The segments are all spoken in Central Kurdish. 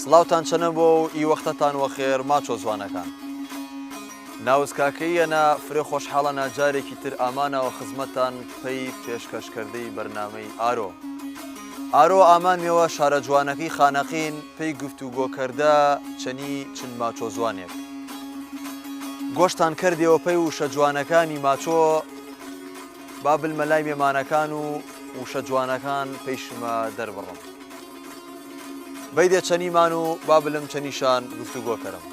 سڵاوتان چەنە بۆ و ئی وەختەتان وەخێر ماچۆ جوانەکان. ناوزکاکەیەنە فرێ خۆشحاڵەنە جارێکی تر ئامانەوە خزمەتان پێی پێشکەشکردەی بەرنامەی ئارۆ. ئارۆ ئامانیەوە شارە جوانەکەی خانەقین پێی گفتوگۆکەردە چەنی چن ماچۆ جوانێک. گۆشتان کردەوە پێی وشە جوانەکانی ماچۆ با بلمەلای مێمانەکان و وشە جوانەکان پێیشمە دەربڕم. بەیدێ چەنیمان و با بلم چەنیشان گفتوگۆکەرم.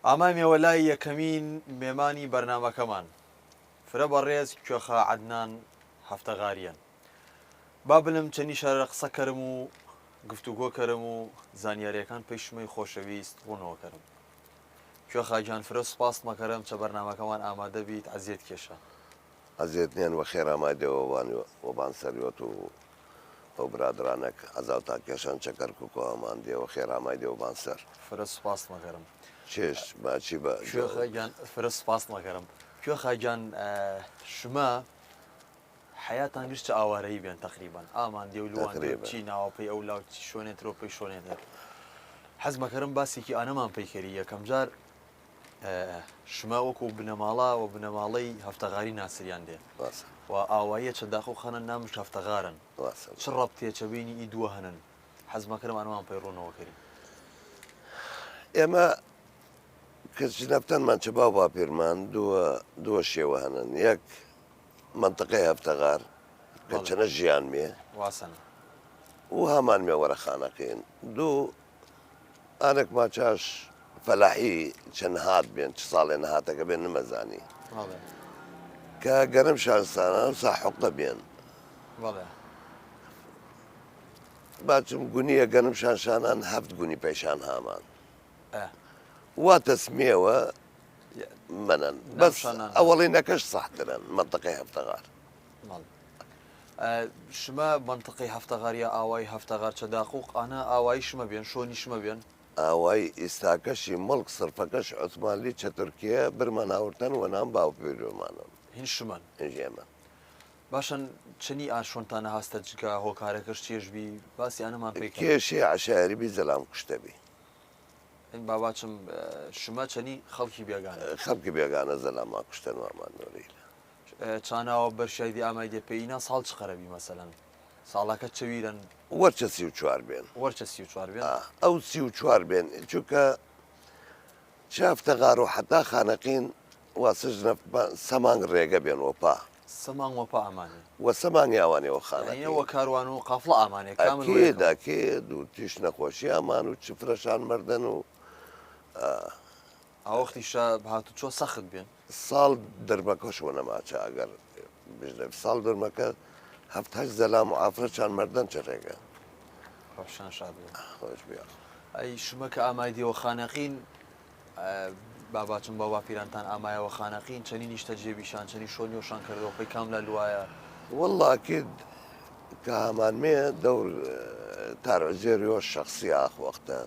ئامانیەوە لای یەکەمین مێمانی بەرنامەکەمان فرە بەڕێز کوێخە عەدنان هەفتەغاریان. با بلم چەنی شارە قسەکەرم و گفتوگۆکەرم و زانیاریەکان پێیشمەی خۆشەویست ڕوونەوەکەرم. کوێخە گیان فرە سوپاس مەکەرم چە بەرنامەکەمان ئامادە بیت عەزیەت کێشە. عەزیەتنیان وەخێر ئامادەوە وەبان سەریۆت و ئەو برادرانێک ئەزاو تا کێشان چەکەرکوکۆ ئەمان دێوە خێر ئامادەوە بان سەر فرە سوپاس مەکەرم. چێش ماچی بە کوێخە گیان فرە سوپاس مەکەرم. کوێخە گیان شمە حیاتان گشتە ئاوارەیی بێن تەقریبان ئامان دێولوان چی ناوە پێی ئەو لاو شوێنێتەوە پێی شوێنێتر. حەز مەکەرم باسێکی ئانەمان پێیکەری یەکەم جار شمە وەکو بنەماڵە و بنەماڵەی هەفتەغاری ناسریان دێ و ئاواییە چە داخۆ خەنە نامش هەفتەغارن چ ڕەبتێ چەبینی ئی دووە هەنن. حەز مەکەرم ئانەمان پێی ڕوونەوەکەری. ئێمە کەچی نەفتەنمان چ باو باپیرمان دووە شێوە هەنن. یەک منطقەی هەفتەغار کە چەنە ژیان مێ واسەنە و هەمان مێوەرە خانەقین. دوو ئانێک ماچاش فەلاحی چەند هات بێن چ ساڵێ نەهاتەکە بێن نمەزانی کە گەرم شارستانە ساحوقە بێن باچم گونیە گەرم شانشانان هەفت گونی پێشان هامان وا تەسمیەوە منن بەس ئەوەڵی نەکەش ساحترن منطقەی هەفتەغار. شمە منطقەی هەفتەغاریە ئاوای هەفتەغار چە داخوق ئانە ئاوایی شمە بێن شۆنی شمە بێن ئاوای ئیستاکەشی مڵک سرفەکەش عوتمانلی چە تورکیە برمە ناورتەن و نام باوپێرۆمانم هین شمن ژێمە باشن چنی ئاشۆنتانە هەستە جگە هۆکارەکەش چێژبی باسی ئانەمان پێ کێشی عشاریبی زەلام کوشتەبی این باباچم شمە چەنی خەڵکی بێگانە خەڵکی بێگانە زەلاما کوشتن وامان نۆریل چاناوە بەرشایدی ئامادە پێینا ساڵ چ قەرەبی مەسەلەن ساڵەکە چەویرن وەرچە 34 بێن وەرچە 34 بێن ئەو 34 بێن چونکە هەفتەغار و حتا خانەقین واسش سەمانگ ڕێگە بێن وەپا سەمانگ وەپا ئامانێ وە سەمانگی ئەوانەوە خانەوە کاروان و قافڵە ئامانێ داکێت و تیش نەخۆشی ئامان و چفرەشان مردن و ئەوەختیشە هاتو چۆ سەخت بێن ساڵ دەرمەکەشوە نەماچە ئەگەر بژنە ساڵ دەرمەکە هەفتهەش زەلام و ئافرەتشان مردن چ ڕێگە ڕەشان شاد خۆش بیا ئەی شمەکە ئامادیەوە خانەقین باباچم بە واپیرانتان ئامایەوە خانەقین چەنی نیشتە جێبیشان چەنی شۆنیۆشان کردەوە پێی کام لە لوایە وەڵاکید کە هەمان مێ دەور تارۆزێریۆ شخصی ئاخوەختە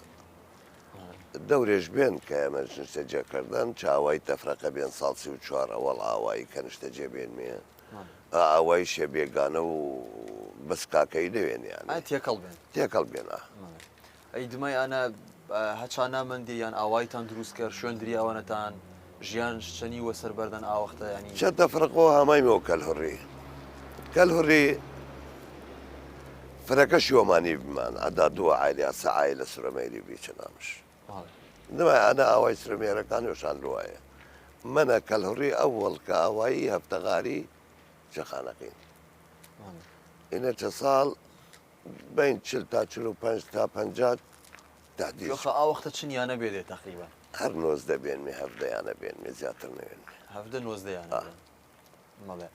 دەورێش بێن کە ئێمە نیشتە جێکردن چاوای تەفرەقە بێن ساڵ 34 ئەوەڵ ئاوایی کە نیشتە جێبێن مێ ئاوای شێ بێگانە و بەسکاکەی دەوێنیان تێکەڵ بێن ئەی دمای ئەنە هەچانە مندی یان ئاوایتان دروست کرد شوێندری ئەوەنەتان ژیان شتنی وەسەر بەردەن ئاوەختە ینی چە تەفرەقەوە هەمایمەوە کەلهوڕی فرەکە شیۆمانی بمان ئەدا دووە عایلیا سەعای لە سورەمەیری بیچە نامش دمای ئەنە ئاوای سرمێرەکانی وشان دوایە منە کەلهوڕی ئەوڵ کە ئاوایی هەفتەغاری چەخانەقین ئینە چە ساڵ بین 40 تا 45 تا 50 ئاوەختە چنیانە بێدێت تقریبا هەر نۆز دەبێنمێ هەفتەیانە بێنمێ زیاتر نوێن هەفتە نۆزدەیانە مەڵێ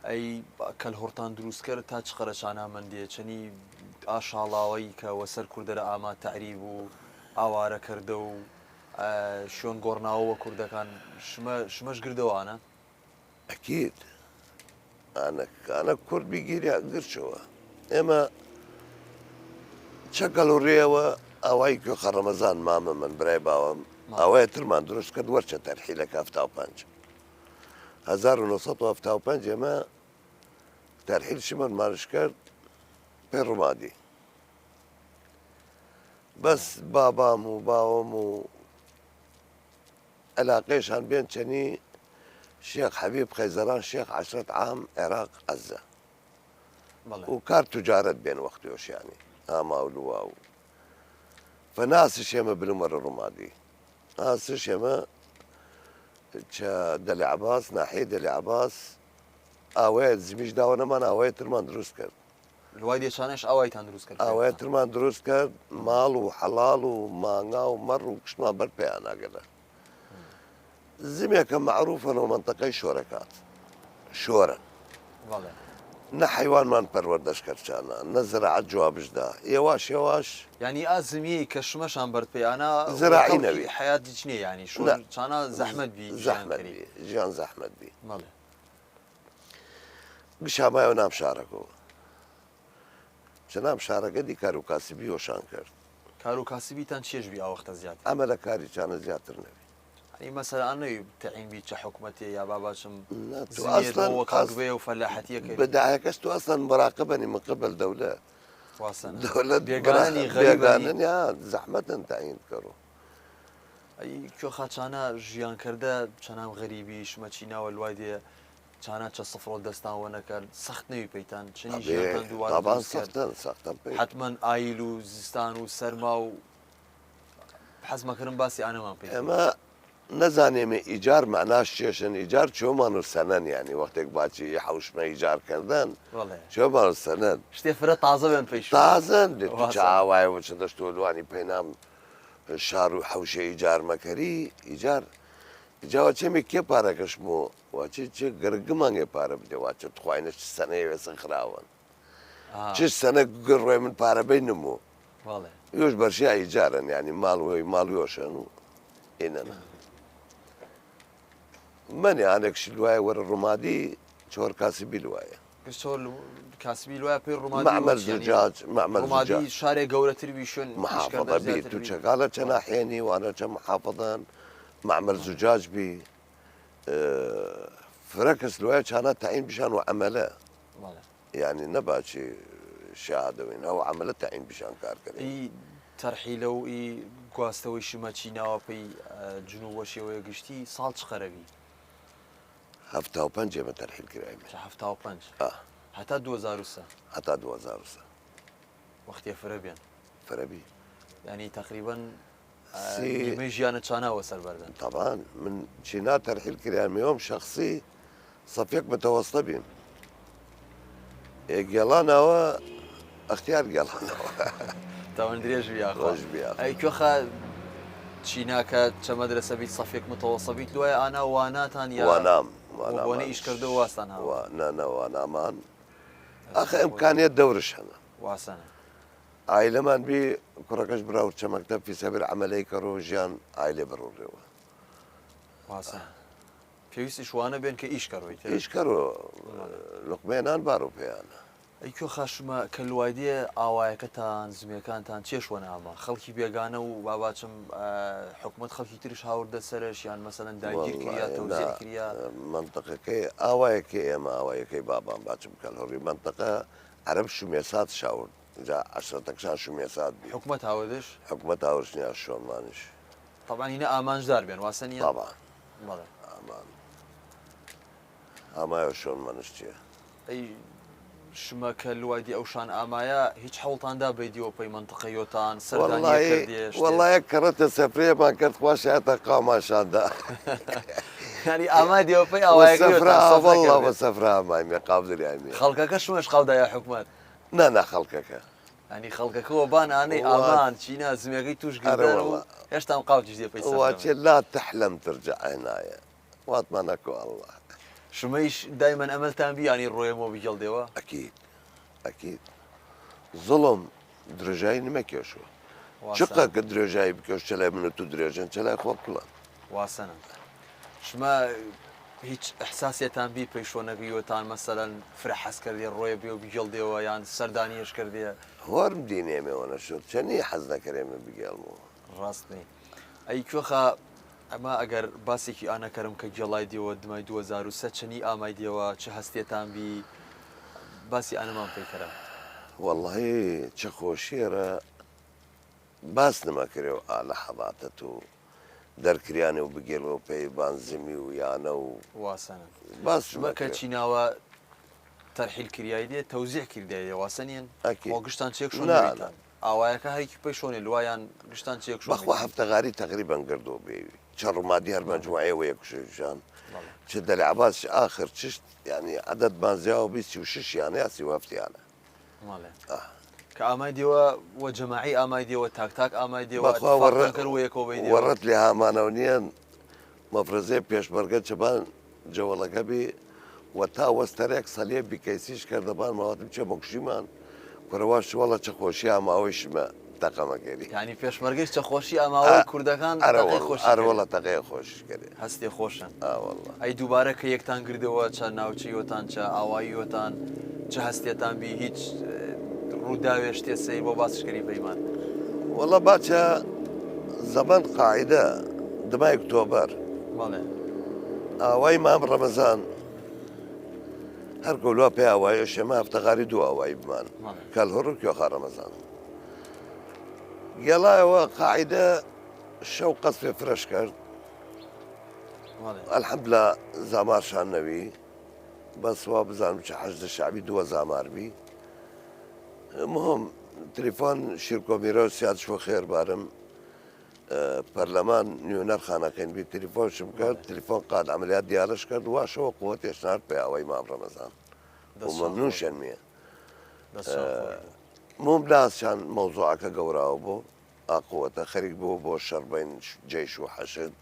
ئەی کەلهوڕتان دروستکرد تا چ قەرەچانە مندێ چەنی ئاشاڵاوەی کە وەسەر کوردەرە ئاما تەعریب و ئاوارە کردە و شوێن گۆڕناوەوە کوردەکان شمەش گردەوانە ئەکید ئانە کورد بیگیریا گرچەوە ئێمە چەکەڵ و ڕێەوە ئەوای کوێخە ڕەمەزان مامە من برای باوەم ئەوەیە ترمان دروست کرد وەرچە تەرحیلەکە 1975 ئێمە تەرحیل شمەمانش کرد پێ ڕوومادی بەس بابام و باوەم و علاقەیشان بێن چەنی شێخ حەبیب خەیزەران شێخ 10 عام عێراق عەزە و کار توجارەت بێن وەختیۆشیانی ئاماولووا و فناسش ئێمە بلومەرە ڕوومادی ناسش ئێمە دەلی عەباس ناحیە دەلی عەباس ئاوەیە زمیش داوە نەمان ئاوەیە ترمان دروست کرد لوای دێشانش ئەوایتان دروست کرد ئاوەیە ترمان دروست کرد ماڵ و حەڵاڵ و مانگا و مەڕ و کشتمان بەر پێیان ناگەرە زمێکە معروفەنەوە منتەقەی شۆرەکات شۆرن نە حیوانمان پەروەردەش کردچانە نە زراعەت جوابشدا ئێواش ینی ئازمیی کە شمەشان بەرپیانە زراعی نەوی حیات نییە ینی چانە زەحمەت بی ژیان زەحمەت بی گشامایەوە نام شارەکەەوە چ نام شارەکە دی کار و کاسبی وەشان کرد کار و کاسبیتان چێژبی ئەوەختە زیات ئەمە لە کاری چانە زیاتر نەوی مەسەلانەوەی تەعینبی چە حکوومەتێ یا باباچم وەکڵێ و فەلاحەتیەکە بداعەکەس تو ئەسان مراقبنی من قبل دەولە دەولەت بێگانی غەریبانن یا زەحمەتن تەعین کەڕۆ کۆ خاچانە ژیانکردە چەنام غەریبی شمەچیناوە لوای دێ چانە چە سفرۆ دەستانوە نەکرد سەخت نەوی پەیتان چنی ژیانتان دووان سەختن حتمما ئایل و زستان و سەرما و حەزمەکردن باسی ئانەمان پێ ئێمە نەزانێمە ئیجار معناش چێشن ئیجار چۆمان و سەنەن ینی وەختێک باچی حوشمە ئیجارکردن چۆمان و سەنەن شتێ فرە تازە بێن پێش تازن ئاوایە وچە دەشتۆ دوانی پێنام شار و حوشە ئیجارمەکەری ئیجار جاوە چێمێ کێ پارەکەشمەوە واچی چ گەرگمانگێ پارە بدێ واچە توخواینە چ سەنەیە وێسن خراون چ سەنە گڕێ من پارەبەی نمو یۆش بەرشیا ئیجارن ینی ماڵوەی ماڵیۆشن و ئێنەنە منێ ئانێکشی دوایە وەرە ڕوومادی چۆر کاسبی وایە کاسبی وایە پێی ڕوومادی شارێک گەورەتری شوێن محافظەبی تو چەکالە چە ناحێنی وانە چە محافظەن معمل زجاج بی فرەکەس لایە چانە تەعین بیشان و ئەمەلە ینی نەباچی شادەوین ئەو عملە تەعین بیشان کارکردی تەرحیلە و ئی گواستەوەی شمەچیناوە پێی جنوبەشیەوەی گشتی ساڵ چ خەرەوی 75 ئێمە تەرحیل کراوی 75 هەتا 2003 هەتا 2003 وەختێ فرە بێن فرەبی ینی تقریبا نیمەی ژیانە چاناوە سەر بەردن طبعا من چینا تەرحیل کرامیەوەم شخصی سەفێک متەوەستە بین گێڵانەوە ئەختیار گێڵانەوە تاوان درێژ خۆش بیا ئەی کوێخە چیناکە چە مەدرسە بیت سەفێک متەوەسە بیت لوایە ئانا واناتان یا وانەی ئیشکردە واستان هەوە نەوانامان ئەخە ئەمکانیت دەورش هەنە واسانە ئایلەمان بی کوڕەکەش براو چەمەکتە فیسەبر عملەی کەڕۆ ژیان ئایلێ بڕۆڕێەوە پێویستی شوانە بێن کە ئیشکەڕۆیت ئیشکەڕۆ لقمێنان بارۆ پێیانە ئەی کۆ خەشمە کە لوایدێ ئاوایەکەتان زمێکانتان چێشوە نامە خەڵکی بێگانە و باباچم حکوومەت خەڵکی تریش هاوردە سەرش یان مەسەلەن داگیر کریا تەوزیر کریا منطقەکەی ئاوایەکە ئێمە ئاوایەکەی بابان باچم کەل هەڕی منطقە عەرب شومێسات شاورد جا عشرەتەکشان شومێسات بی حکوومەت هاوردش حکوومەت هاوشنیا شۆنمانش طبعا هینە ئامانجدار بێن واسە نیە طبعا ئامان ئامایە شۆنمانش چییە ئەی شمەکە لوایدی ئەوشان ئامایە هیچ حوڵتاندا بەیدیەوە پەی منطقەیۆتان وەڵایە کەڕەتە سەفرەیەمان کرد خواشایەتە قاماشاندا ینی ئاما دیەوە پێی ئەوە سەفرا ئامایمە قاودریانی خەڵکەکە شمەش قاودایە حکوومەت نەنا خەڵکەکە ینی خەڵکەکەەوە بان ئانەی ئامان چینە زمێگەی توش گەڕ هێشتا قاوتیش دێ پێی واچێ لا تەحلەم ترجع عینایە واتمانەکۆ ئەڵڵا شمەیش دایمەن ئەمەلتان بیانی ڕۆیەمەوە بگەڵدێەوە ئەکید زڵم درێژایی نمە کێشوە چقە کە درێژایی بکەش چلای منە تو درێژن چلای خۆ بڵە واسەنە شمە هیچ ئەحساسیەتان بی پێیشۆنەگەیوەتان مەسەلەن فرە حەز کردێ ڕۆیە بێ و بگەڵدێەوە یان سەردانیش کردێ هۆرم دینێمەوە نەشت چەنی حەز نەکەرێمە بگەڵمەوە ڕاستنی ئەی کوێخە ئەمە ئەگەر باسێکی ئانەکەرم کە گێڵای دیەوە دمای 2023 چەنی ئامای دیەوە چه هەستێتان بی باسی ئانەمان پێکەرە والله چه خۆشیێرە باس نەمەکرێ ئا لە حەڵاتەت و دەرکریانێ و بگێڵەوە پێی بانزمی و یانە و واسانە باس بەکە چیناوە تەرحیل کریایی دێ تەوزیح کردایە واسەنیان خۆ گشتان چێک شۆنتان ئاوایەکە هەرکی پێی شۆنێ لوایان گشتان چێک بەخوا هەفتەغاری تقریبان گردۆ بێوی چڕمادی هەر مەجموعەوە یەکشان چ دەلعباس آخر چشت يعني عدد بانزیاوە 26 یانە یا 37یانە کە ئامای دیەوە وە جەماعی ئامای دیەوە تاک ئامای دیەوە وەڕەت لێ هامانەوە نییان مەفرزێ پێشبەرگە چبان جەوەڵەکە بی و تا وەستەرێک سەلێ بیکەیسیش کردەبان ماوەتم چێ بۆکشیمان کوڕەواش وەڵە چە خۆشی ئاماوەیشمە تەقەمەگەری ینی پێشمەرگەی چە خۆشی ئاماوە کوردەکان ئەرەوەڵە تەقەیە خۆشگەری هەستێ خۆشن ئەی دووبارە کە یەکتان گردەوە چە ناوچەیۆتان چە ئاواییۆتان چه هەستێتان بی هیچ ڕووداوێشتێ سەی بۆ باسشکەری پەیمان وەڵە باچە زەمان قاعدە دمای ئۆکتۆبەر ئاوای مام ڕەمەزان هەر گەولوا پێ ئاوایە شێمە هەفتەغاری دوو ئاوایی بمان کەل هەڕوو کێخا ڕەمەزان گێڵایەوە قاعدە شەو قەس پێ فرەش کرد ئەلحەمدولە زامارشان نەوی بەسوا بزانم چه حەجدە شعبی دووە زامار بی مهم تليفون شيركوميرو سياد شو خير بارم برلمان نيونر خانقين بي تليفون شمكر تليفون قاد عمليات ديالش كرد واشو قوة يشنار بي اوي مام رمضان وممنون شنمية مو بناس شان موضوعك قوراو بو اقوة خريق بو الشر بين جيش وحشد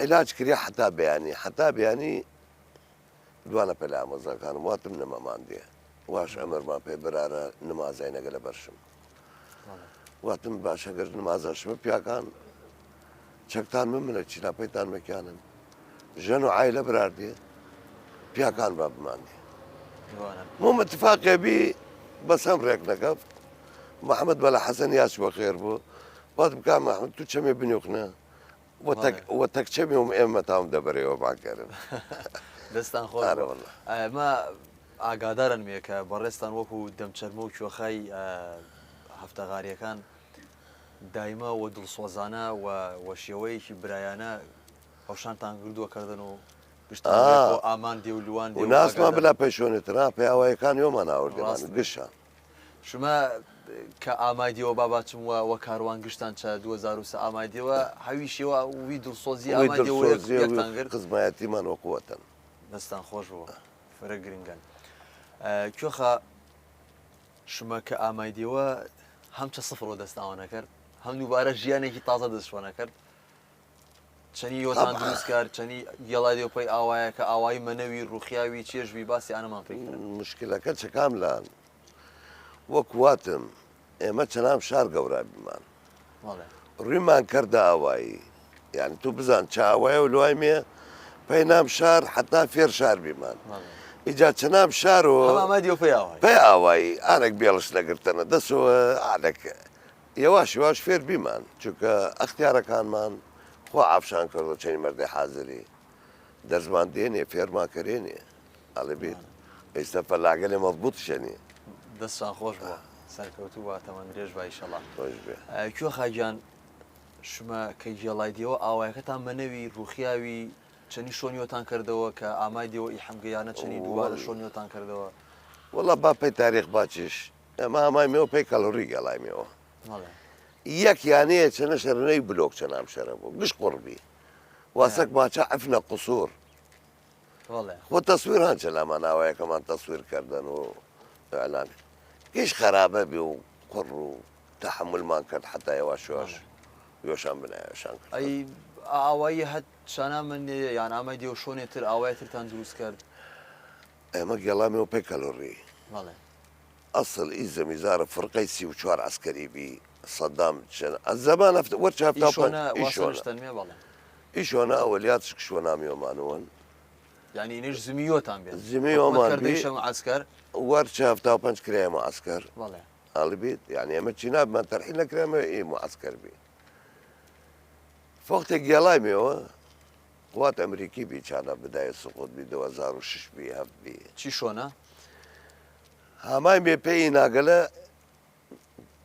علاج كريا حتى بياني دوانا بلا مزا كان مواتم نما مانديه واش ئەمەرمان پێ برارە نمازای نەگە لە بەرشم واتم باشەگەر نمازەشمە پیاکان چەکتان منە چیلاپەیتان مەکیانن ژەن و عایلە براردێ پیاکان با بماندێ مۆ اتفاقێبی بەسەم ڕێک نەکەف محەممەد بەلا حەسەن یاسوە خێر بوو وات بکام محەممەد تو چەمێ بنیوخنە وە تەکچەمی وم ئێمە تاوم دەبەرەوە باکەرم دەستان خۆ ئەمە ئاگادارن مێ کە بەڕێستان وەکو دەمچەرمە و کوێخای هەفتەغاریەکان دایما وە دڵسۆزانە و شێوەیەکی برایانە هەوشانتان گردووەکردن و ئامان دێ و لوان و ناسمان بلا پێشۆنێترا پێیاوایەکان یۆمان ئاوردێمان گشتان شما کە ئامادیەوە باباچم وە کاروان گشتان چە 2023 ئامادیەوە هەویشیەوە وی دڵسۆزی ئامادیەوەتانگرت خزمایەتیمان وەقووەتەن دەستان خۆش بووە فرە گرنگن کوێخە شمە کە ئامادیەوە هەم چە سفرۆ دەستاوانە کرد هەم دووبارە ژیانێکی تازە دەستشوانە کرد چەنی یۆتان دروستکار چەنی گێڵای دێوپەی ئاوایە کە ئاوایی مەنەوی ڕوخیاوی چێژوی باسی ئانەمان پێ مشکلەکە چ کاملان وەکواتم ئێمە چەنام شار گەورە بیمان ڕوویمان کردە ئاوایی یعنی تو بزان چاوایە و لوای مێ پێی نام شار حتا فێر شار بیمان ئیجا چەنام شار و پێ ئاوایی ئارێک بێڵش نەگرتنە دەسەوە ئالێک یەواش فێر بیمان چونکە ئەختیارەکانمان خۆ ئافشان کردو چەنی مەردەی حازری دەزمان دێنێ فێرماکەرێنێ ئەڵێ بێت ئێستا فەلاگە لێ مەضبوط شەنی دەستان خۆش بووە سەرکەوتو بە تەمەن درێژ بە ئیشەڵا کوێ خاگیان شمە کە گێڵای دیەوە ئاوایەکەتان بەنەوی ڕوخیاوی چەنی شۆنیۆتان کردەوە کە ئامای دیەوە ئیحەمگەیانە چەنی دووبارە شۆنیۆتان کردەوە وەڵا با پێی تاریخ باچیش ئەمە ئامای مێوە پێی کەلۆری گەڵای مێوە یەک یانەیە چەنە شەرنەی بلۆک چەنام شەرە بوو گشت قوڕبی واسەک ماچە عفنە قسوور خۆ تەسویر هەن چە لامان ئاوایەکەمان تەسویر کردن و ئەلان هیچ خراپە بێ و قڕ و تەحملمان کرد حتا یەواشواش یۆشان بنایەشان کرد ئەی ئاوایی هەت شانە من یان ئامای دیێ و شۆنێتر ئاوایەترتان دروست کرد ئێمە گەڵامەوە پێی کەلۆری ئەسڵ ئی زەمیزارە فرقەی 34 عسکەری بی سەدام زەمان وەرچ ئیشۆنە ئەوەلیاتش شۆنامیۆمانەوەن یعنی ئینش زمیۆتان بێت زمیۆمان عسکەر وەرچ هەفتا و پێنج کرایمە عسکەر هەڵی بیت یعنی ئێمە چی نابمان تەرحیل نەکرامە ئێمە عسکەر بی وەختێک گێڵایمەوە قوات ئەمریکی بیچانە بدایە سقوت بی 2006 بی هەفت بی چی شۆنە؟ هەمان بێ پێی ناگەلە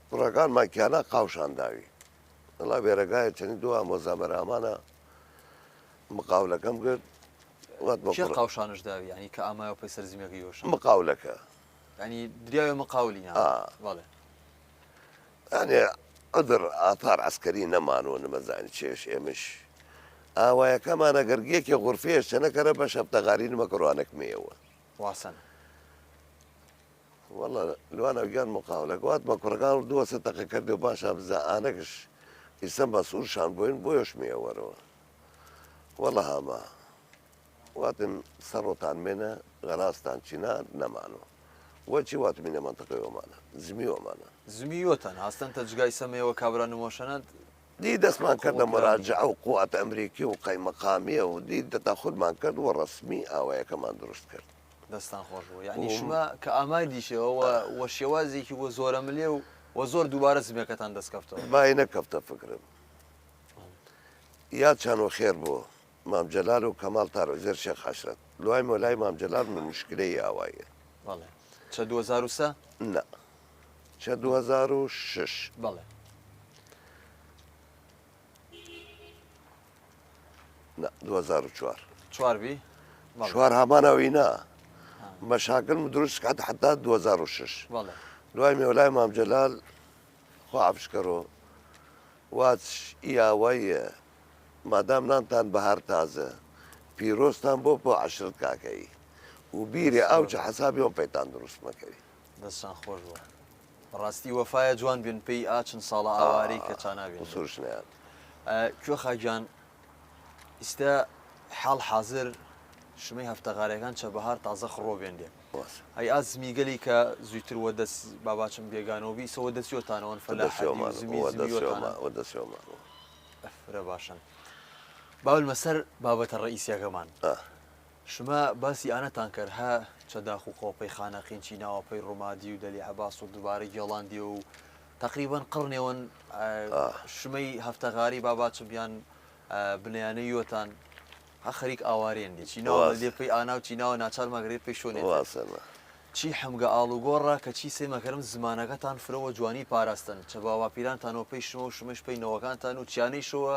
کوڕەکان ماکیانە قاوشان داوی وڵا بێرەگایە چەندی دووە مۆزامەرامانە مقاولەکەم کرد چێ قاوشانش داوی ینی کە ئامایە پێی سەرزیمەکە یۆش مقاولەکە ینی دریاوێ مقاولی بەڵێ ئەنێ ئەدر ئاتار عسکەری نەمانەوە نەمەزانی چێش ئێمەش ئاوایەکەمانە گەرگیەکی غورفێش چەنەکەرە بە شەفتەغاری نمەکڕوانەکمەوە واسن والله لوانە گیان مقاولەکەوات بە کوڕەکان دووە سەتەقە کردو باشە بزە ئانەکەش ئیسەم بە سوورشان بووین بۆیشمێوەرەوە والله هەما واتم سەرۆتان مێنە غەراستان چینا نەمانەوە وەچی واتمینە منتەقەوەمانە زمیوەمانە زمیوەتەن هاستن تەجگای سەمەوە کابرا نمۆشەنت دی دەستمان کردە مراجعە و قوات ئەمریکی و قەیمەقامیە و دی دەتا خودمان کرد و ڕسمی ئاوایەکەمان دروست کرد دەستان خۆش بوو یعنی شما کە ئامای دیشەوە وە شێوازێکی بۆ زۆرە ملێ و وە زۆر دووبارە زمێکەتان دەستکەفتەوە بای نەکەفتە فکرم یا چانۆ خێر بوو مامجلال و کەماڵ تارۆزێر شێخ حەشرەت دوای مۆلای مامجلال من مشکلەی ئاوایە بەڵێ چە 2003 نه چە 2006 بەڵێ نه 2004 چواربی چوار هەمانەوەی نا مەشاکلم دروست کات حتا 2006 بەڵێ دوای مێولای مامجلال خوا عەفشکەرۆ وات ئیاوایە مادام نانتان بەهار تازە پیرۆستان بۆ عەشرت کاکەی و بیری ئاو چە حەسابیەوە پەیتان دروست مەکەوی دەستان خۆش بووە ڕاستی وەفایە جوان بێن پێی ئاچن ساڵە ئاواری کە چانابێن سوورشنیان کوێ خاگیان ئیستا حاڵ حاضر شمەی هەفتەغارەکان چە بەهار تازە خڕۆ بێندێ ئەی ئاز میگەلی کە زووتر وە دەست باباچم بێگانەوەبی سەوە دەستیۆتانەوە فرە باشن باول مەسەر بابەتە ڕئیسیەکەمان شما باسی ئانەتان کرد هە چەداخ و قۆپەی خانەقین چیناوەپەی ڕوومادی و دەلی عەباس و دووبارە گێڵاندی و تقریبان قڕنێوەن شمەی هەفتەغاری باباچم بیان بنیانەی یۆتان ها خەریک ئاوارێن دی چیناوە لێ پێی ئانا و چیناوە ناچار ماگرێت پێی شۆنێ چی هەمگە ئاڵوگۆڕە کە چی سێمەکەرم زمانەکەتان فرەوە جوانی پاراستن چە باواپیرانتانەوە پێی شمە و شمەش پێی نەوەکانتان و چیانەیشەوە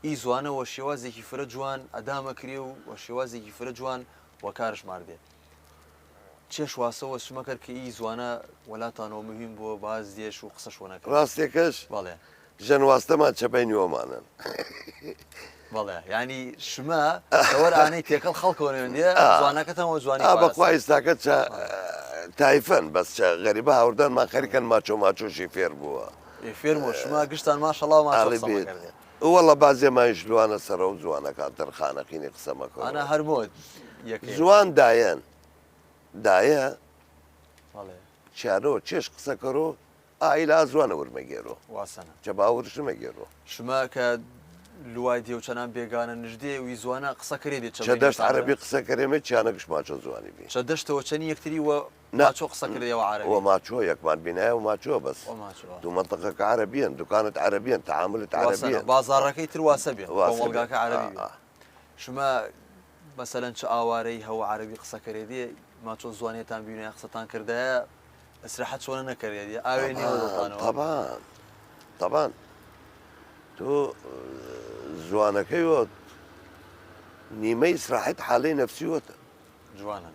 ئی زوانەوە شێوازێکی فرە جوان ئەدامەکرێ و وە شێوازێکی فرە جوان وە کارش ماردێ چێش واسەوە شمەکرد کە ئی زوانە وڵاتانەوە مهم بووە باز دێش و قسە شۆنەکە ڕاستێکەش بەڵێ ژەنواستەمان چەپەی نیوەمانن بەڵێ ینی شمە ئەوەرانەی تێکەڵ خەڵکەوەێندێ زوانەکەتەوە جوانی بەخوا ئێستاکە تایفەن بەس غەریبە هاوردانمان خەریکەن ماچۆشی فێر بووە فێرمۆ شما گشتان ماشەڵاو وەڵە بازێمایش لوانە سەرە و جوانەکان دەرخانەقینی قسەمەکە ئەنا هەرمۆت جوان دایەن دایە چیانەوە چێش قسەکەڕۆ ئایلا زوانە ورمەگێرۆ واسەنە چە باوەشمەگێرۆ شما کە لوای دێ و چەنان بێگانە نژدێ وی زوانە قسەکرێ دێت چە دەست عەرەبی قسەکەرێمە چیانەگەش ماچۆ زوانی بی چە دەشتەوە چەنی یەکتری وە ماچۆ قسەکردەوە عەرەبی وە ماچۆ یەکمان بینایە و ماچۆ بەس دوو منتەقەکە عەرەبیەن دوکانت عەرەبیەن تەعاملت عەرەبیە بازاڕەکەی تر واسە بێت وەڵگاکە عەرەبی شما مەسەلەن چ ئاوارەی هەوە عەرەبی قسەکەرێ دێ ماچۆ زوانێتان بینە قسەتان کردایە ئەسرەحەت چۆنە نەکردێ ئاوێ طبعاً طبعاً تۆ زوانەکەی وە نیمەی ئیسراحەت حاڵەی نەفسیوەتە جوانە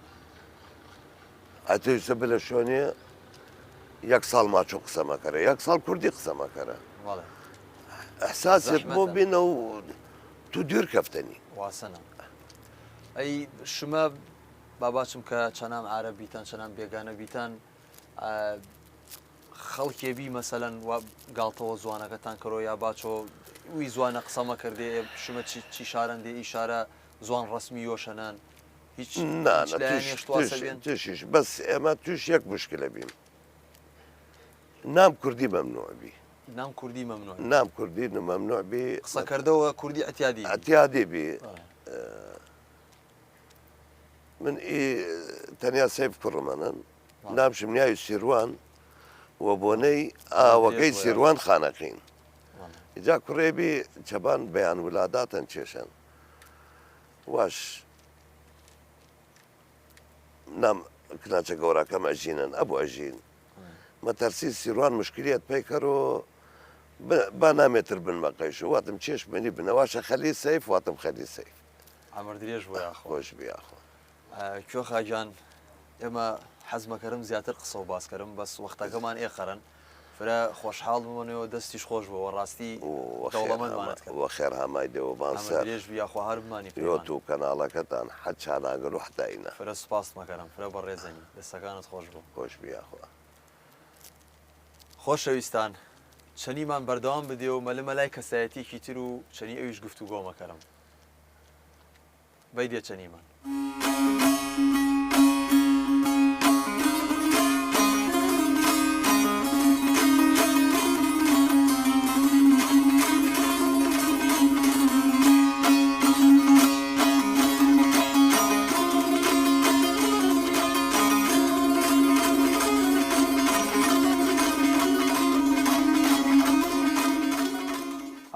ئەتەویستە بلە شوێنێ یەک ساڵ ماچۆ قسەمەکەرە یەک ساڵ کوردی قسەمەکەرە ئەحساسێت بۆ بینە و تو دوور کەفتنی واسەنە ئەی شمە باباچم کە چەنام عەرەبیتان چەنام بێگانە بیتان خەڵکێبی مەسەلەن گاڵتەوە زوانەکەتان کەڕۆ یا باچۆ وی زوانە قسەمە کردێ شمە چی شارەندێ ئیشارە زوان ڕسمی یۆشەنان هیچ توشیش بەس ئێمە توش یەک مشکلە بیم نام کوردی مەمنوع بی نام کوردی مەمنوع نام کوردی مەمنوع بی قسەکردەوە کوردی ئەتیادی بی من تەنیا سەیف کوڕمەنن نامشم نیاوی سیروان وە بۆنەی ئاوەکەی سیروان خانەقین جا کوڕێبی چەبان بەیان ولاداتن چێشن واش نام کناچە گەوراکەم ئەژینن ئەبوو ئەژین مەتەرسی سیروان مشکلێت پێیکەڕۆ با نامێتر بنمەقەیش واتم چێش منی بنەواشە خەلی سەیف واتم خەلی سەیف ئەمر درێژ بۆ یاخۆ خۆش بیاخۆ کوێ خاجان ئێمە حەزمەکەرم زیاتر قسە و باسکەرم بەس وەختەکەمان ئێخەرن فرە خۆشحاڵ بمونەوە دەستیش خۆش بەوە ڕاستی دەوڵەمەندمانت کرد وە خێر هەمای دێوەبان سەر درێژ بیاخۆ هەر بمانی یۆت و کەناڵەکەتان حەج چاناگەر و حداینە فرە سوپاس مەکەرم فرە بە ڕێزەنی دەستەکانت خۆش بوو خۆش بیاخۆ خۆشەویستان چەنیمان بەردەوام بدێ و مەلە مەلای کەسایەتیکی تر و چەنی ئەویش گفتوگۆ مەکەرم بەی دێ چەنیمان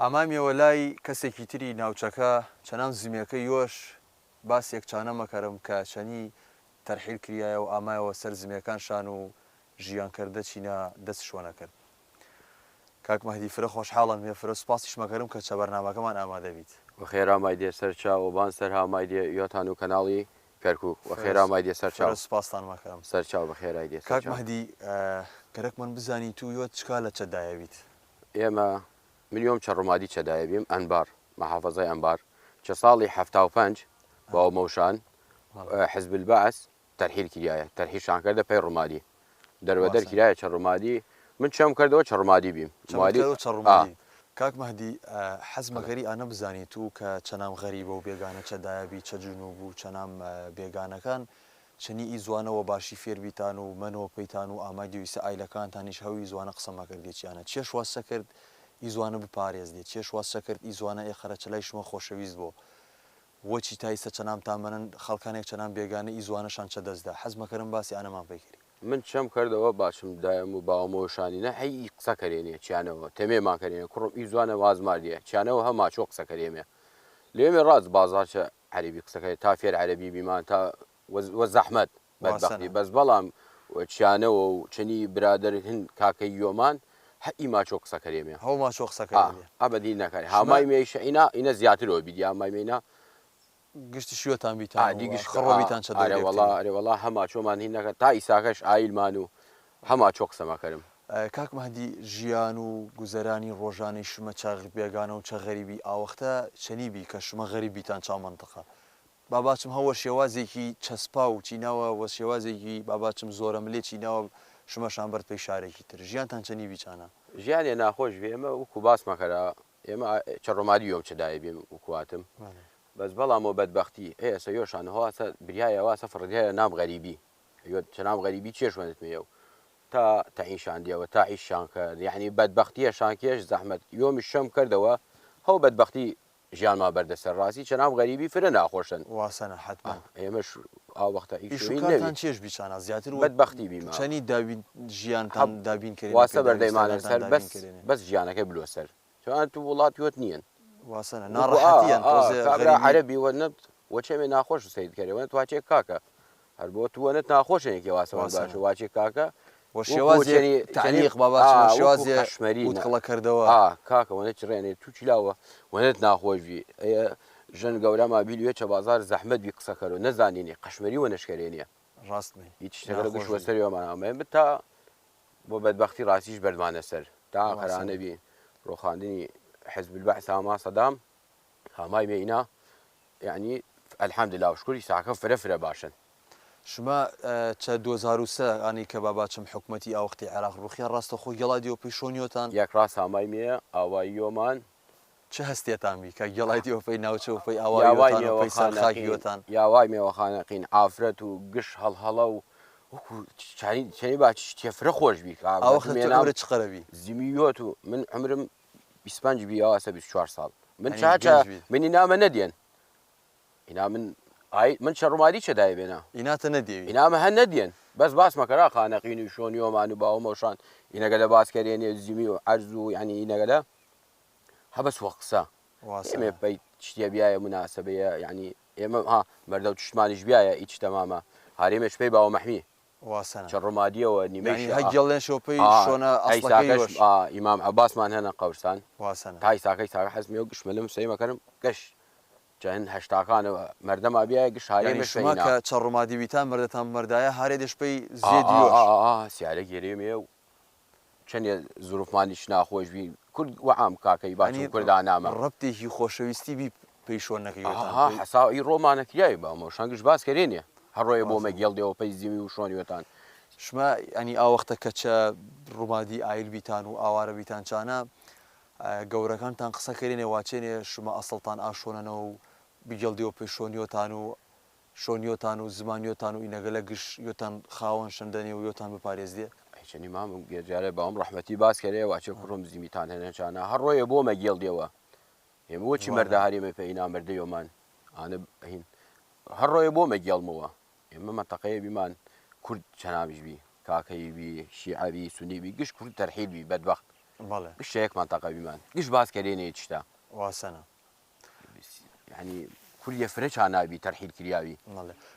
ئامامیەوە لای کەسێکی تری ناوچەکە چەنام زمێەکە یۆش باسێک چانە مەکەرم کە چەنی تەرحیل کریایە و ئامایەوە سەر زمێەکان شان و ژیانکردە چینە دەست شوۆنە کرد کاک مەهدی فرە خۆشحاڵم هێ فرە سوپاسیش مەکەرم کە چە بەرنامەکەمان ئامادە بیت وەخێرامای دێ سەر چاوەبان سەر هامای دێ یۆتان و کەناڵی کەرکوو وەخێرامای دێ سەر چاو سوپاسان مەکەم سەر چاو بەخێرای دێ کاک مەهدی گەرەک من بزانی تو یۆت چکا لە چەدایە بیت ئێمە ملیۆم چەڕۆمادی چەدایە بیم ئەنبار مەحافەزای ئەنبار چە ساڵی 75 باو مەوشان حزب البعث تەرحیل کریایە تەرحیشان کردە پێی ڕۆمادی دەربەدەر کریایە چەڕۆمادی من چەم کردەوە چەڕۆمادی بیم کاک مەهدی حەزمەگەری ئانە بزانی تو کە چەنام غەریبە و بێگانە چەدایەبی چە جنوب و چەنام بێگانەکان چنی ئیزوانەوە باشی فێربیتان و منەوە پەیتان و ئامای دیویسە ئایلەکانتانیش هەوی زوانە قسەمەکردێکیانە چێش واسە کرد ئیزوانە بپارێز دێت چێش واسە کرد ئیزوانە ئێخەرە چلای شمە خۆشەویست بۆ وەچی تایسە چەنام تامەنن خەڵکانێک چەنام بێگانە ئیزوانەشان چە دەستدا حەزمەکەرم باسی ئانەمان پێکردی من چەم کردەوە باشم دایم و باوەمەوەشانینە هەی قسە کەرێنێ چیانەوە تەمێمان کەرێنێ کوڕم ئیزوانە وازماردیە چیانەوە هەما چۆ قسە کەرێمێ لێمێ ڕاست بازارچە عەربی قسەکەی تا فێر عەربی بیمان تا وە زەحمەت بەدبەختی بەس بەڵام چیانەوە و چنی برادر هەن کاکەی یۆمان هەئی ماچۆ قسە کەرێمێ هەو ماچۆ قسەکەی ئەبەدی نەکەی هامای مێشە ئینە زیاترەوە بیدی هامای مێنا گشتی شوێتان بیتان خڕۆبیتان چ وڵا هەما چۆمان هین نەکە تا ئیساکەش ئایلمان و هەما چۆ قسەمەکەرم کاک مەهدی ژیان و گوزەرانی ڕۆژانەی شمە چاغ بێگانە و چە غەریبی ئاوەختە چەنیبی کە شمە غەریبیتان چاومەنتەقە باباچم هەوە شێوازێکی چەسپا و چیناوە وە شێوازێکی باباچم زۆرە ملێ چیناوە شمەشان بەر پێی شارێکی تر ژیانتان چەنی بیچانە ژیانێ ناخۆش بێ ئێمە وەکو باس مەکەرا ئێمە چەڕۆمادی یۆم چدایە بێم وکواتم بەس بەڵامەوە بەدبەختی ئێستا یۆشان هەواسە بریایەواسە فڕدیایە نام غەریبی چەنام غەریبی چێشوێنێتمێ و تا تەعیشان دیەوە تا عیشان کرد یعنی بەدبەختیە شانکێش زەحمەت یۆمی شەم کردەوە هەو بەدبەختی ژیانما بەردەسەر ڕاستی چەنام غەریبی فرە ناخۆشن واسەنە حتما ئێمەش ئاوەختە ئیشکاتان چێش بیچانە زیاتر بەدبەختی بیمە چەنی دابین ژیانتان دابین کرد واسە بەردەیمانە سەر بەس ژیانەکەی بلوسەر چۆن تو وڵاتیوت نییەن واسەنە ناڕەحەتیان عەربی وەنەت وەچێمێ ناخۆش سید کردەوە توواچێک کاکە هەر بۆ تووەنت ناخۆشێکی واسەوە باش واچێک کاکە شێوازی تعلیق بابا شێوازی شمەری وتکڵە کردەوە کاکە وەنە چڕێنێ تو چیلاوە وەنت ناخۆشوی ژن گەورەما بیلوێ چە بازار زەحمەت بی قسەکەەوە نەزانینێ قەشمەری وە نەشکێنێ ڕاستمی هیچ شتەکە گشت وەسەریەوەمانامێ تا بۆ بەدبەختی ڕاستیش بەردمانە سەر تا قەرانەبی ڕۆخاندنی حزب البعث هاما سەدام هامای مێینا یعنی الحەمدلله وشکوری ساکە فرە باشن شما چە 2003 ئانی کە باباچم حکوومەتی ئاوەختی عێراق ڕوخیا ڕاستە خۆ گەڵای دیۆ پیشۆنیۆتان یەک ڕاست هامای مێ ئاوایی یۆمان چه هەستێتامی کە گەڵای دیۆپەی ناوچە وپەی ئاوای سەرخاکیۆتان یاوای مێوەخانەقین ئافرەت و گشت هەڵهەڵە و چەنی باچ تێفرە خۆش بی ئەوەخرە چ قەرەبی زیمیۆت و من عمرم 25 بیاواسە 24 ساڵ من چاچە منی نامە نەدێن ئینا من شەڕۆمادی چەدای بێنە ئیناتە نەدێوی ئینامە هەن نەدێن بەس باس مەکەرا خانەقین و شۆنیۆمان و باوەمەشان ئینەگەلە باسکەرێنێ زیمی و عەرز و ینی ئینەگەلە هەبەس وەقسە ئێمە پێی شتێ بیایە مناسبەیە یعنی ئێمە ها مەردە و تشتمانیش بیایە هیچ تەمامە هاریمەش پێی باوە مەحمی چ ڕۆمادیەوە نیمەی هەگەڵێن شۆپەی شۆنە ئیمام عەباسمان هەنە قەورستان تای ساکەی ساکە حەزمی و گشتمەلم سەیمەکەرم گەشت چەند هەشتاکانەوە مەردەما بیایە گشت هاریمەش کە چ ڕۆمادی بیتان مەردەتان مەردایە هارێ دەشپەی زێدی سیارە گێرێمێ و چەندێ زروفمانیش ناخۆش بی کورد وەعام کاکەی باچی کوردان نامە ڕەبتێکی خۆشەویستی بی پێی شۆنەکەی حەساوی ڕۆمانەکریایی بامە شانگەش باس کردێنێ هەڕۆیە بۆ مەگەڵ دێەوە پێی زیوی و شۆنیوەتان شما ئەنی ئاوەختە کە چە ڕوومادی ئایل بیتان و ئاوارە بیتان چانە گەورەکانتان قسەکردێنێ واچێنێ شما ئەسڵتان ئاشۆنەنەوە و بیگەڵدیەوە پێی شۆنیۆتان و زمانیۆتان و ئینەگەلە گشت یۆتان خاوەن شەندەنی و یۆتان بپارێزدێ هیچنی مام گێجارێ باوم ڕەحمەتی باس کردێ واچێ کوڕم زیمیتان هێنە چانە هەڕۆیە بۆ مەگەڵ دێەوە ئێمە وەچی مەردە هەریمە پێی نامەردەیۆمان ئانە هین هەڕۆیە بۆ مەگەڵمەوە ئێمە مەتەقەیە بیمان کورد چەنامیش بی کاکەی بی شیعەبی سونیبی گشت کورد تەرحیل بی بەدبەخت گشت یەک مەنتەقە بیمان گشت باس کردێنێ شتا واسەنە یعنی کوردیە فرە چانابی تەرحیل کریاوی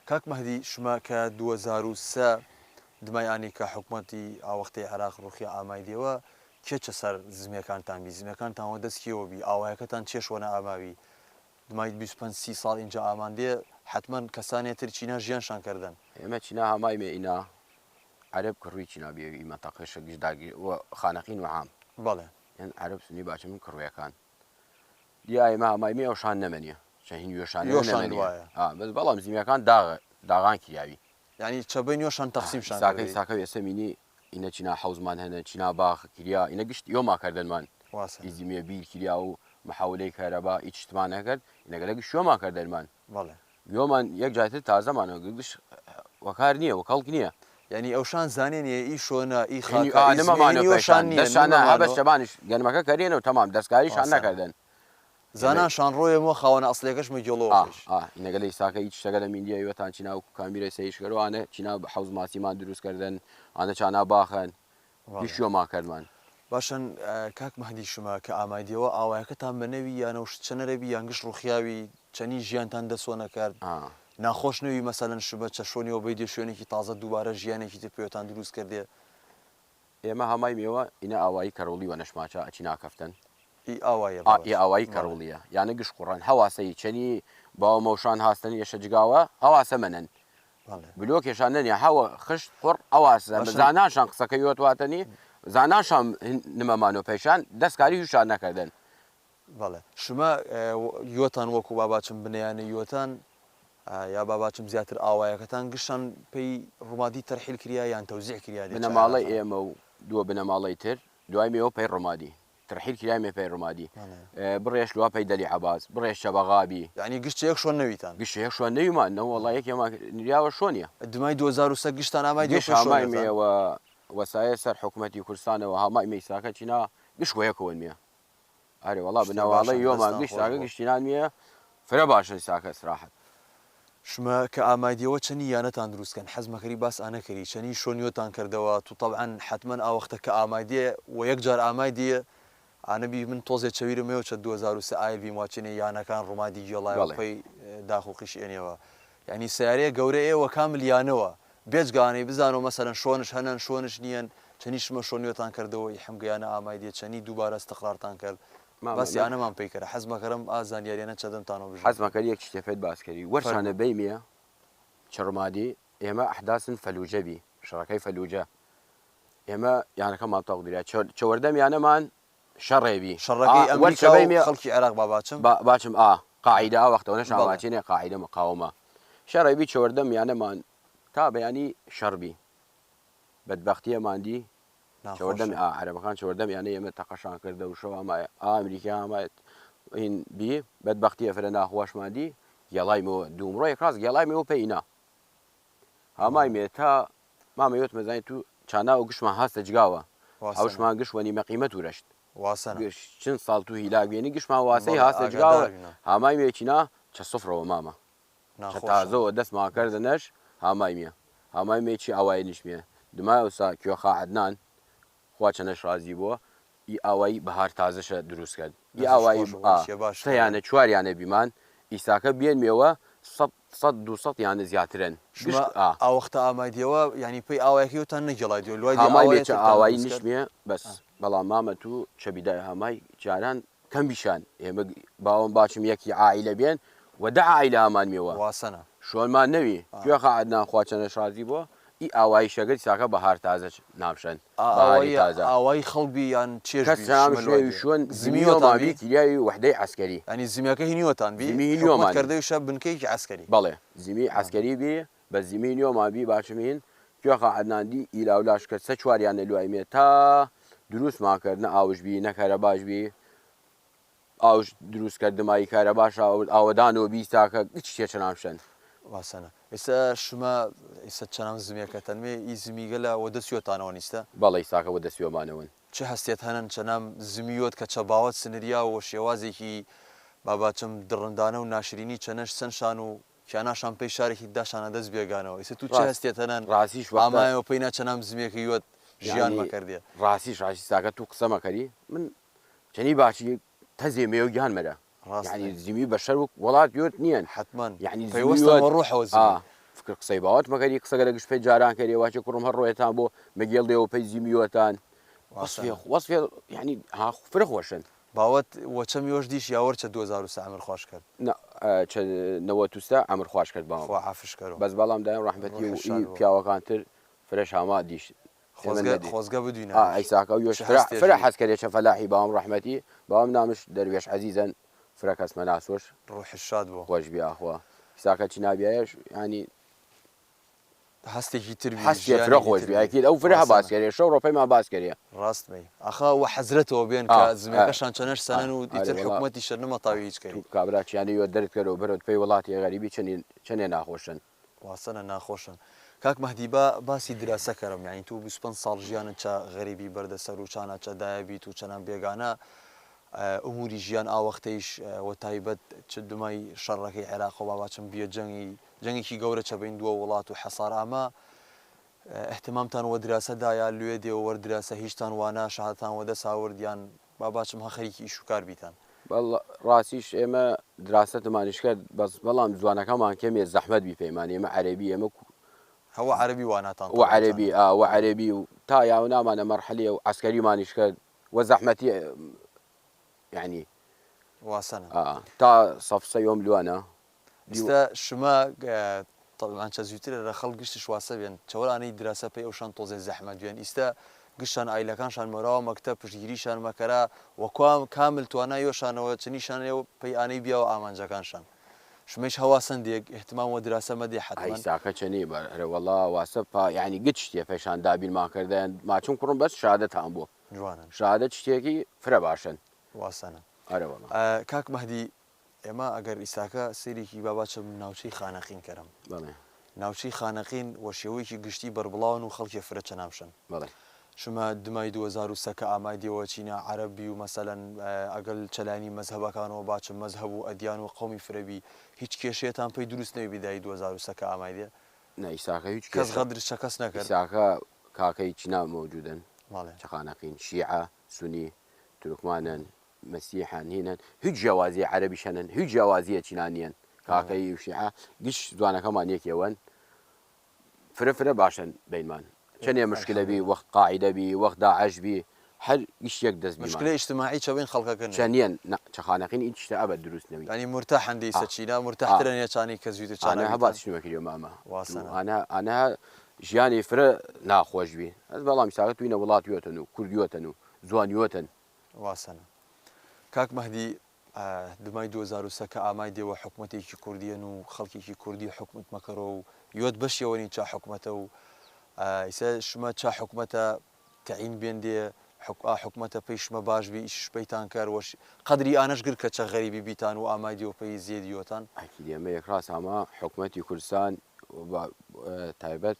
کاک مەهدی شما کە 2003 دمایانی کە حکوومەتی ئاوەختی عێراق ڕوخی ئامایدیەوە کێ چە سەر زمێکانتان بی زمەکانتانەوە دەستکیەوە بی ئاوایەکەتان چێشوەنە ئاماوی دمای 25 ساڵ اینجا ئاماندێ حتمما کەسانێتر چینا ژیانشان کردن ئێمە چینا هەمای مێئینا عەرب کڕووی چینا بێوی مەنتەقەشە گشتداگیر خانەقین و عام بەڵێ یان عەرب سنی باچە من کڕوویەکان دیای ئێمە هەمای مێ ئەوشان نەمەنیە چەهین وێشان بەس بەڵام زیمیەکان داغان کریاوی ینی چەبەی نوێشان تەقسیمشان ساکەی ساکە وێسەمینی ئینە چینا حەوزمان هەنە چینا باخ کریا ئینە گشت یۆماکردنمان ئیزیمیە بیر کریا و محاولەی کارەبا هیچ شتمان نەکرد ئینەگەلە گشت شۆماکردەرمان یۆمان یەک جاتر تازەمانەوە گشت وەکار نییە وەکەڵک نییە ینی ئەوشان زانێنە ئی شۆنە ئی خانەمانشانە هەبە شەبانش گەنمەکە کەرێنەوە تەمام دەستکاریشان نەکردن زانانشان ڕۆیەوە خاوەنە ئەسلێکەشمە گەڵەوە ئینەگەلی ساکە هیچ شتەگە لە میندیایوەتان چینا و کامیرە سەیشکەوانە چینا حەوز ماسیمان دروستکردن ئانە چانا باخەن شۆماکردمان باشن کاک مەهدی شما کە ئامادیەوە ئاوایەکەتان بنەوی یانە چەنەرەبی یانگشت ڕوخیاوی چەنی ژیانتان دەسۆنە کرد ناخۆشنەوی مەسەلەن شبە چە شۆنیەوە بەی دێ شوێنێکی تازە دووبارە ژیانێکی تر پێوەتان دروست کردێ ئێمە هەمای مێوە ئینە ئاوایی کەڕوڵی وە نەشماچە ئەچی ناکەفتن ئاوایی کەڕوڵیە یانە گشت قوڕان هەواسەی چەنی باوە مەوشان هاستن یەشە جگاوە هەواسە منن بلۆکێشان نەنیە هەوە خشت قڕ ئەواسە زاناشان قسەکە یۆتواتەنی زاناشان نمەمان و پێشان دەستکاری هوشان نەکردن بەڵێ شما یۆتان وەکو باباچم بنیانە یۆتان یا باباچم زیاتر ئاوایەکەتان گشتان پێی ڕوومادی تەرحیل کریا یان تەوزیع کریا بنەماڵی ئێمە و دووە بنەماڵی تر دوای مێەوە پێی ڕۆمادی ترحیل کرامی پێی ڕۆمادی بڕێش لوا پێی دەلی عەباس بڕێش شەبەغابی یعنی گشت یەک شۆن نەویتان گشت یەک شۆن نەویمان نەوەڵا یەکێمە نریاوە شۆنیە دمای 2003 گشتان ئامای هەمای مێوە وەسایە سەر حکوومەتی کوردستانەوە هەمای مەیساکە چینا گشت وەیەکەوە نییە ئەرێ وەڵا بنەواڵی یۆمان گشتاکە گشتینان نییە فرە باشن ساکە سراحەت شما کە ئامادیەوە چەنی یانەتان دروستکەن حەزمەکەری باس ئانەکەری چەنی شۆنیۆتان کردەوە تو طبعاً حتمما ئاوەختە کە ئامادیە و یەکجار ئامادیە ئانەبی من تۆزێک چەویرمەوە چە 2003 ئایلوی ماچینە یانەکان ڕوومادی گێڵایەڵی داخۆقیش ئێنەوە یعنی سیارەیە گەورەیەوە کامل یانەوە بێجگانەی بزانەوە مەسەرەن شۆنش هەنەن شۆنش نییەن چەنی شمە شۆنیۆتان کردەوە هەمگەیانە ئامادیە چەنی دووبارە استقرارتان کرد باسی ئانەمان پێیکەرە حەزمەکەرم ئازانیاریانە چەدەمتانەوە بژ حەزمەکەری یەک شتێفێت باسکەری وەرشانە بەیمە چڕمادی ئێمە ئەحداسن فەلوجەبی شەڕەکەی فەلوجە ئێمە یانەکە ماڵتاق دریا چەوەردەم یانەمان شەڕێبی شەڕەکەی ئەمریکا خەڵکی عێراق باچم قاعیدا وەختەوە نەشاواچینێ قاعیدە مقاومە شەڕێبی چەوەردەم یانەمان تا بەیانی شەڕبی بەدبەختیەماندی چەوەردەم عەرەبەکان چەوەردەم یانە ئێمە تەقەشان کردە و شەوە ئەمریکا ئامایەت هین بی بەدبەختیە فرە ناخۆشماندی گێڵایمەوە دوومڕۆ یەکڕاست گێڵایمەوە پێینا هەمای مێ تا مامەوێت مەزانی تو چانا و گشتمان هاستە جگاوە ئەوشمان گشت وەنی مەقیمە توورەشت چەند ساڵ تو هیلاک بێنی گشتمان واسەی هاستە جگاوە هەمای مێکینا چە سفرەوە مامە تازەوە دەستمان کردنەش هەمای میە هەمای مێکی ئاوای نیشمێ دمای ئەوسا کوێخا عەدنان خوا چەنەش رازی بووە ئی ئاوایی بەهار تازەشە دروست کرد ئی دەستش ئاوایی خۆشە، وەرزشە باش. سەیانە چواریانە بیمان ئیساکە بێنمێەوە 100 یانە زیاترن ئاوەختە ئامادیەوە ینی پێی ئاوایەکەوتان نەگەڵای دیێ لای ئامای بێچە ئاوایی نیشتمێ بەس بەڵام مامە تو شەبیدای هەمای جاران کەم بیشان ئێمە باوەم باشم یەکی عائیلە بێن وەدە عائیلە هەمان مێوە واسەنە شۆنمان نەوی کوێخە عەدنان خواچەنە شازی بۆ ئی ئاوایی شەگەری ساکە بەهار تازە نامشەن ئاوایی خەڵبی یان شوێن زمیۆمابی کیریاوی وحدەی عسکەری ئەنی زمیەکە هینیوەتان کردەی شە بنکەیەکی عسکەری بەڵێ زیمی عسکەری بێ بە زیمی نیۆمابی باشمین کوێخە عەدناندی ئیلاولاش کرد سە چواریان لەلوایمێ تا دروستماکردنە ئاوشبی نەکەرە باشبی ئاوش دروستکردمایی کارە باش ئاوەدانەوە بیستاکە هیچ شتێ نامشەن واسەنە ئێستا شما ئێستا چەنام زمیەکە تەنمێ ئی زمیگە لە وە دەستیۆتانەوە نیستە بەڵێ ساکەەوە دەستیۆمانەوەن چه هەستێت هەنن چەنام زمیۆت کە چەباوت سنریا و شێوازێکی باباچم دڕندانە و ناشرینی چەنەش سنشان و کیاناشان پێی شارێکی داشانە دەست بێگانەوە ئێستا تو چه هەستێت هەنان ڕاستیش ئامایەوە پێی ناچەنام زمیەکە یوت ژیان مەکردێ ڕاستیش ڕاستی ساکە تو قسەمەکەری من چەنی باچی تەزێمێ و گیان مەرە یعنی زیمی بەشەر و وڵات یۆت نییەن حتمما یعنی پێوەستە ڕۆحەوە فکر قسەی باوت مەکەری قسەگە لە گشت پێی جاران کردی واچە کوڕم هەر ڕۆیەتان بۆ مەگەڵ دێەوە پێی زیمیوەتان وەصفێ یعنی فرە خۆشن باوت وەچە میۆش دیش یاوەرچە 2003 ئەمر خۆش کرد نەوە تووستا ئەمر خوش کرد باوە عافش کرد بەس بەڵام دایم ڕەحمەتی و پیاوەکانتر فرەش هاما دیش خۆزگە بدوینە ئەیساکە و یۆش فرە حەزکەرێکە فەلاحی باوام ڕەحمەتی باوام نامش دەروێش عەزیزەن فرە کەسمە ناسۆش ڕۆحی شاد بوو خۆش بیاخوا ساکە چی نابیایش ینی هەستێکی تر هەستی فرە خۆش بیاکی ئەو فرە هەباسکەرێ شەو ڕۆپەیمان باسکەریە ڕاستمەی ئەخا وە حەزرەتەوە بێن کە زمێکەشان چەنەش سەنەن و ئیتر حکوومەتی شەر نەمەتاوی هیچ کەی کابراچیانی وە دەرت کەرەوە بەرەوە پێی وڵاتی غەریبی چەندێ ناخۆشن واسەنە ناخۆشن کاک مەهدی باسی دراسە کەرم یعنی تو 25 ساڵ ژیانت چە غەریبی بەردەسەر و چانە چەدایە بیت و چەنان بێگانە ئەموری ژیان ئاوەختەیش وە تایبەت چ دومای شەڕەکەی عێراق و باباچم بیە جەنگێکی گەورە چە بین دووە وڵات و حەسار ئامە احتمامتان وە دراسەدایە لوێ دێ وەردراسە هیچتان وانە شادتان وەدە ساوردیان باباچم هە خەریکی ئیش و کار بیتان ڕاستیش ئێمە دراستەمانیش کرد بەس بەڵام جوانەکەمان کەمێ زەحمەت بی پەیمان ئێمە عەربی ئێمە هەوە عەربی واناتان و عەربی وە عەربی و تا یاو نامانە مەرحەلێ و عسکەریمانیش کرد وە زەحمەتی یعنی واسەنە تا سەفسە یۆم لوانە ئێستا شما طبعا چە زووترە لە خەڵ گشتش واسە بێن چاوەڕانەی دراسە پێی ئەوشان تۆزێ زەحمەت بێن ئیستا گشتان ئایلەکانشان مەراوە مەکتە پشتگیریشان مەکەرا وەکوام کامل توانای یۆشانەوە چنیشانەوە پێی ئانەی بیاوە ئامانجەکانشان شمەش هەواسەندێک احتمام وە دراسە مەدێ حتما ساکە چنی وەڵا واسە یعنی گچ شتێ پێشان دابین ماکردیان ماچون کوڕم بەس شادەتان بۆ جوانن شادەت شتێکی فرە باشن واسەنە ئەرەوەڵا کاک مەهدی ئێمە ئەگەر ئیساکە سێرێکی باباچم ناوچەی خانەقین کەرم بڵێ ناوچەی خانەقین وە شێوەیەکی گشتی بربڵاون و خەڵکی فرە چەنامشن بڵێ شما دمای 2003 ئامای دێەوە چینە عەربی و مەسەلەن ئەگەل چەلانی مەزهبەکانەوە باچم مەزهب و ئەدیان و قەومی فرەبی هیچ کێشێتان پێی دروست نەوی بیدای 2003 ئامای دێ ئیساکە هیچ کەس غەدر شەکەس نەکرد ئیساکە کاکەی چینا مەوجودن ماڵێ چخانەقین شیعە سونی تورکمانن مەسیحان هینن هیچ جیاوازی عەربی شەنن هیچ جیاوازیە چینانیان کاکەی و شیعە گشت جوانەکەمان یەکێوەن فرە باشن بینمان چەندێ مشکلەبی وەخت قاعیدەبی وەخت داعەشبی هەر ئیشێک دەست مشکلە ئیجتماعی چەبین خەڵکەکەن چەندیان چخانەقین هیچ شتە ئەبەت دروست نەبی ینی مرتاحن دیسە چینا مرتاحترە نێچانی کە زووتر چانە هەبات شتێکیە مامە واسەنە ئەنا ژیانی فرە ناخۆشبی ئەس بەڵام ساغت توینە وڵاتیۆتن و کوردیۆتن و زوانیۆتن واسەنە کاک مەهدی دمای 2003 ئامای دێوە حکوومەتێکی کوردیەن و خەڵکێکی کوردی حکومت مەکەڕەوە و یۆت بەشیەوەنی چا حکوومەتە و ئیسا شمە چا حکوومەتە تەعین بێندێ حکوومەتە پێیشمە باشبی ئیش پەیتان کار وەش قەدری ئانەش گر کە چە غەریبی بیتان و ئامای دێوە پێی زیێدیۆتان ئەمە یەکڕاست ئەمە حکوومەتی کوردستان تایبەت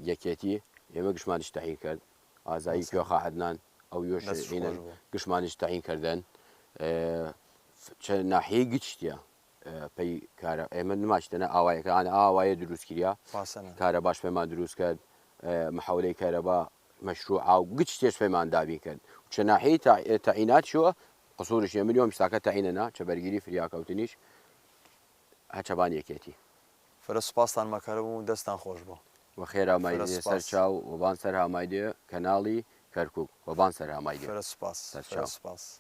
یەکێتی ئێمە گشتمانیش تەعین کرد ئازایی کوێخە عەدنان ئەو یۆش گشتمانیش تەعین کردن چە ناحیەی گچتە پێی کارە ئێمە نماشتەنە ئاوایەکانە ئاوایە دروستکریا کارە باش پێمان دروست کرد محەولەی کارەبا مەشروع ئاو گچ شتێش پێمان دابین کرد شناحي تعيينات شو قصورش يوم اليوم اشتاكت تعييننا شبرجيري فرياكا وتنيش هاتشباني كيتي فرە سوپاسان مەکەرەوە و دەستان خۆش بۆ وخير هامايدي سپاس. سرچاو وبان سر هامايدي كنالي كركوك وبان سر هامايدي فرە سوپاس سەرچاو. فرە سوپاس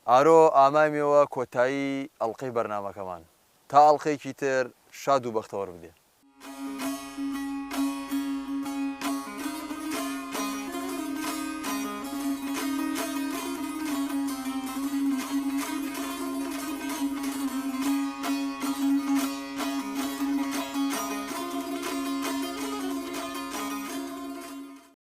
ئارۆ ئامامیەوە کۆتایی ئەڵلقەی بەرنمەکەمان تا ئەڵلقەیەکی تر شاد و بەختەوەڕ بدێ